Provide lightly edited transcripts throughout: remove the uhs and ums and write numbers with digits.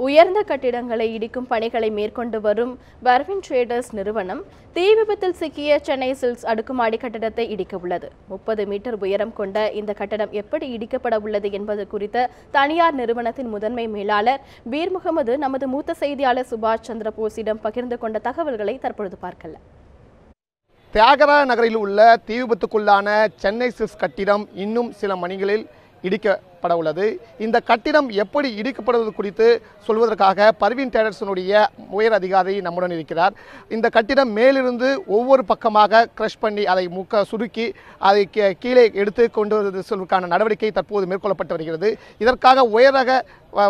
உயர்ந்த கட்டிடங்களை இடிக்கும் பணிகளை மேற்கொண்டு வரும் பர்வின் ட்ரேடர்ஸ் நிறுவனம் தீ விபத்தில் சிக்கிய சென்னை சில்க்ஸ் அடுக்குமாடி கட்டடத்தை இடிக்க உள்ளது. 30 மீட்டர் உயரம் கொண்ட இந்த கட்டடம் எப்படி இடிக்கப்பட உள்ளது என்பது குறித்த தனியார் நிறுவனத்தின் முதன்மை மேலாளர் பீர் முகமது நமது மூத்த செய்தியாளர் சுபாஷ் சந்திர போஸிடம் பகிர்ந்து கொண்ட தகவல்களை தற்பொழுது பார்க்கலாம். தியாகராய நகரில் உள்ள தீ விபத்துக்குள்ளான சென்னை சில்க்ஸ் கட்டிடம் இன்னும் சில மணிகளில் இடிக்கப்பட உள்ளது. இந்த கட்டிடம் எப்படி இடிக்கப்படுவது குறித்து சொல்வதற்காக பர்வின் ட்ரேடர்ஸினுடைய உயர் அதிகாரி நம்முடன் இருக்கிறார். இந்த கட்டிடம் மேலிருந்து ஒவ்வொரு பக்கமாக கிரஷ் பண்ணி அதை சுருக்கி அதை கீழே எடுத்து கொண்டு வருவதற்கான நடவடிக்கை தற்போது மேற்கொள்ளப்பட்டு வருகிறது. இதற்காக உயரக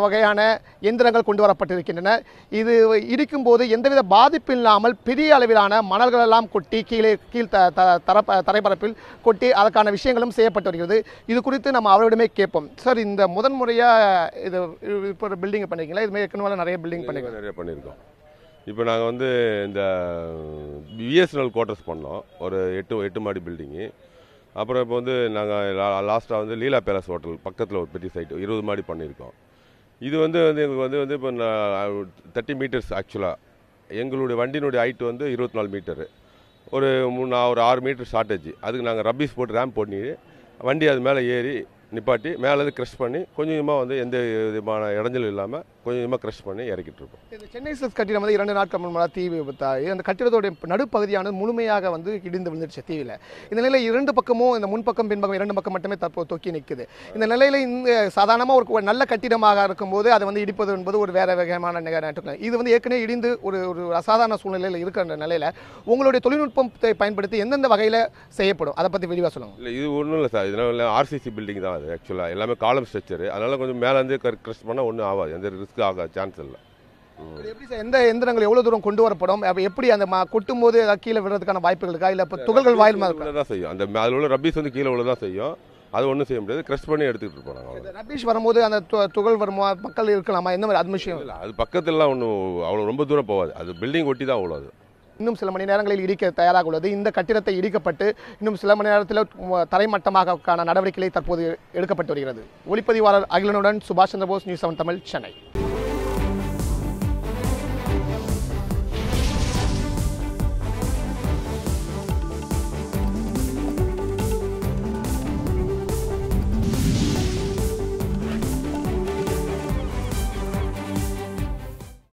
வகையான எந்திரங்கள் கொண்டு வரப்பட்டிருக்கின்றன. இது இடிக்கும் போது எந்தவித பாதிப்பு இல்லாமல் பெரிய அளவிலான மணல்களெல்லாம் கொட்டி தரைப்பரப்பில் கொட்டி அதற்கான விஷயங்களும் செய்யப்பட்டு வருகிறது. இது குறித்து நம்ம அவரிடமே கேட்போம். சார், இந்த முதன்முறையாக இது இப்போ ஒரு பில்டிங் பண்ணிருக்கீங்களா? இதுமாதிரி ஏற்கனவே நிறைய பில்டிங் பண்ணியிருக்கோம். இப்போ நாங்கள் இந்த பிஎஸ்என்எல் குவார்ட்டர்ஸ் பண்ணோம், ஒரு 8 மாடி பில்டிங்கு. அப்புறம் இப்போ நாங்கள் லாஸ்ட்டாக லீலா பேலஸ் ஹோட்டல் பக்கத்தில் ஒரு பெரிய சைட்டு 20 மாடி பண்ணியிருக்கோம். இது எங்களுக்கு இப்போ 30 மீட்டர்ஸ். ஆக்சுவலாக எங்களுடைய வண்டியினுடைய ஹைட்டு 24 மீட்டரு. ஒரு 6 மீட்டர் ஷார்ட்டேஜ். அதுக்கு நாங்கள் ரப்பீஸ் போட்டு ரேம்ப் பண்ணி வண்டி அது மேலே ஏறி நிப்பாட்டி மேலே க்ரஷ் பண்ணி கொஞ்சமாக எந்த விதமான இடைஞ்சலும் இல்லாமல் கொஞ்சமாக க்ரஷ் பண்ணி இறக்கிட்டு இருக்கோம். இந்த சென்னை சில்க்ஸ் கட்டிடம் 2 நாட்கள் முன்பாக தீ விபத்தாகி அந்த கட்டிடத்தோடைய நடுப்பகுதியானது முழுமையாக இடிந்து விழுந்துருச்சு தீவில். இந்த நிலையில் 2 பக்கமும் இந்த முன்பக்கம் பின்பக்கம் 2 பக்கம் மட்டுமே தற்போது தொக்கி நிற்குது. இந்த நிலையில் சாதாரணமாக ஒரு நல்ல கட்டிடமாக இருக்கும்போது அதை இடிப்பது என்பது ஒரு வேற வகையான இது ஏற்கனவே இடிந்து ஒரு அசாதாரண சூழ்நிலையில் இருக்கிற நிலையில் உங்களுடைய தொழில்நுட்பத்தை பயன்படுத்தி எந்தெந்த வகையில் செய்யப்படும் அதை பற்றி விரிவாக சொல்லுங்கள். இல்லை, இது ஒன்றும் இல்லை சார். இதனால் ஆர்சிசி பில்டிங் தான். அது ஆக்சுவலாக எல்லாமே காலம் ஸ்ட்ரக்சரு. அதனால் கொஞ்சம் மேலேருந்து க்ரஷ் பண்ணால் ஒன்றும் ஆகாது, எந்த ரிஸ்க் ஆக சான்ஸ் இல்லை. எப்படி சார், எந்த எந்திரங்கள் எவ்வளோ தூரம் கொண்டு வரப்படும்? எப்படி அந்த கொட்டும் போது கீழே விடுறதுக்கான வாய்ப்புகள் இருக்கா? இல்லை இப்போ துகள்கள் வாயில் மாதிரி தான் செய்யும். அந்த அதில் உள்ள ரப்பீஸ் கீழே உள்ள தான் செய்யும். அது ஒன்றும் செய்ய முடியாது. க்ரஷ் பண்ணி எடுத்துக்கிட்டு இருப்போம். ரப்பீஸ் வரும்போது அந்த துகள் வருமா, மக்கள் இருக்கலாமா, எந்த மாதிரி அட்மிஷன் இல்லை? அது பக்கத்துலலாம் ஒன்றும் அவ்வளோ ரொம்ப தூரம் போகாது. அது பில்டிங் ஒட்டி தான் அவ்வளோ. இன்னும் சில மணி நேரங்களில் இடிக்க தயாராக உள்ளது. இந்த கட்டிடத்தை இடிக்கப்பட்டு இன்னும் சில மணி நேரத்தில் தரைமட்டமாக நடவடிக்கைகளை தற்போது எடுக்கப்பட்டு வருகிறது. ஒளிப்பதிவாளர் அகிலனுடன் சுபாஷ் சந்திர போஸ், நியூஸ் 7 தமிழ், சென்னை.